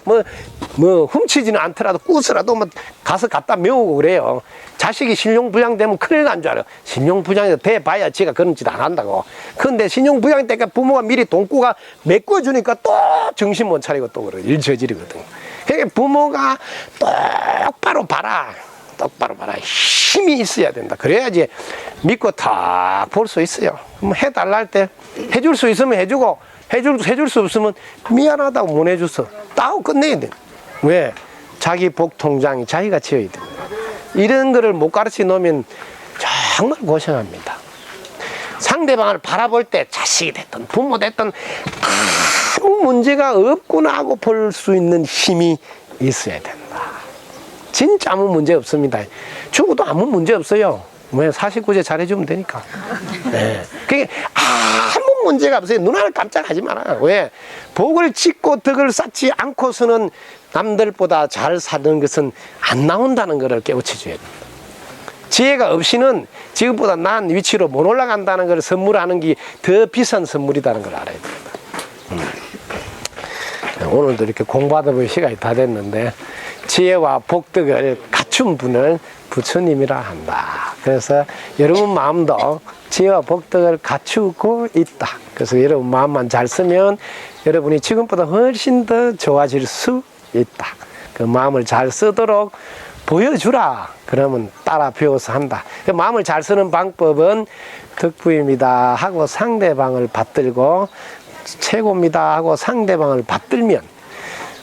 훔치지는 않더라도 꾸서라도 가서 갖다 메우고 그래요. 자식이 신용부양되면 큰일 난 줄 알아요. 신용부양이 돼봐야 지가 그런 짓 안 한다고. 근데 신용부양 때니까 부모가 미리 돈꾸가 메꿔주니까 또 정신 못 차리고 또 그래. 일 저지르거든. 그러니까 부모가 똑바로 봐라. 똑바로 봐라. 힘이 있어야 된다. 그래야지 믿고 다 볼 수 있어요. 해달라 할 때 해줄 수 있으면 해주고 해줄 수 없으면 미안하다고 못 해줘서 따고 끝내야 돼. 왜? 자기 복통장이 자기가 지어야 돼. 이런 거를 못 가르쳐 놓으면 정말 고생합니다. 상대방을 바라볼 때 자식이 됐든 부모 됐든 아무 문제가 없구나 하고 볼 수 있는 힘이 있어야 된다. 진짜 아무 문제 없습니다. 죽어도 아무 문제 없어요. 왜? 49제 잘해주면 되니까. 네. 그게 아무 문제가 없어요. 눈 하나 깜짝하지 마라. 왜? 복을 짓고 덕을 쌓지 않고서는 남들보다 잘 사는 것은 안 나온다는 것을 깨우쳐줘야 된다. 지혜가 없이는 지금보다 나은 위치로 못 올라간다는 걸 선물하는 게 더 비싼 선물이라는 걸 알아야 됩니다. 오늘도 이렇게 공부하다 보니 시간이 다 됐는데 지혜와 복덕을 갖춘 분을 부처님이라 한다. 그래서 여러분 마음도 지혜와 복덕을 갖추고 있다. 그래서 여러분 마음만 잘 쓰면 여러분이 지금보다 훨씬 더 좋아질 수 있다. 그 마음을 잘 쓰도록 보여주라. 그러면 따라 배워서 한다. 그 마음을 잘 쓰는 방법은 덕부입니다 하고 상대방을 받들고 최고입니다 하고 상대방을 받들면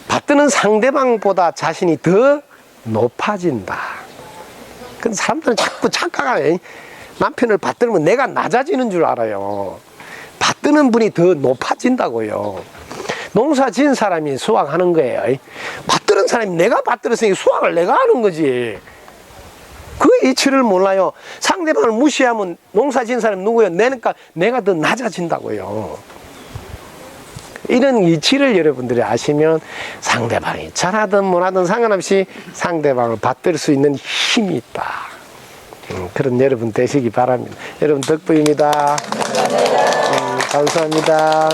받드는 상대방보다 자신이 더 높아진다. 근데 사람들은 자꾸 착각하네. 남편을 받들면 내가 낮아지는 줄 알아요. 받드는 분이 더 높아진다고요. 농사 지은 사람이 수확하는 거예요. 받들은 사람이 내가 받들었으니 수확을 내가 하는 거지. 그 이치를 몰라요. 상대방을 무시하면 농사 지은 사람이 누구예요? 내가 더 낮아진다고요. 이런 이치를 여러분들이 아시면 상대방이 잘하든 못하든 상관없이 상대방을 받들 수 있는 힘이 있다. 그런 여러분 되시기 바랍니다. 여러분 덕분입니다. 감사합니다.